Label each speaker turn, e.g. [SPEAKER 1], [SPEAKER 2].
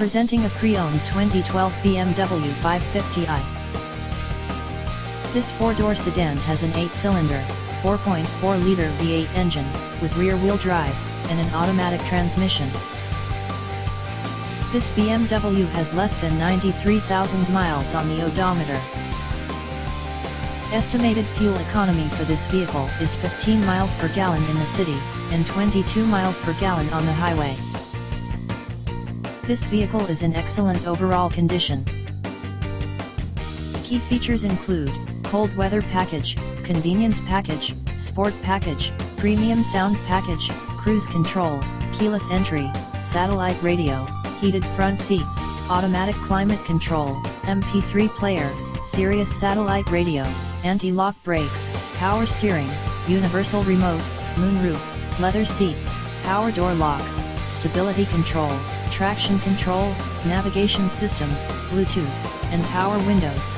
[SPEAKER 1] Presenting a pre-owned 2012 BMW 550i. This four-door sedan has an 8-cylinder, 4.4-liter V8 engine, with rear-wheel drive, and an automatic transmission. This BMW has less than 93,000 miles on the odometer. Estimated fuel economy for this vehicle is 15 miles per gallon in the city, and 22 miles per gallon on the highway. This vehicle is in excellent overall condition. Key features include cold weather package, convenience package, sport package, premium sound package, cruise control, keyless entry, satellite radio, heated front seats, automatic climate control, MP3 player, Sirius satellite radio, anti-lock brakes, power steering, universal remote, moonroof, leather seats, power door locks, stability control, traction control, navigation system, Bluetooth, and power windows.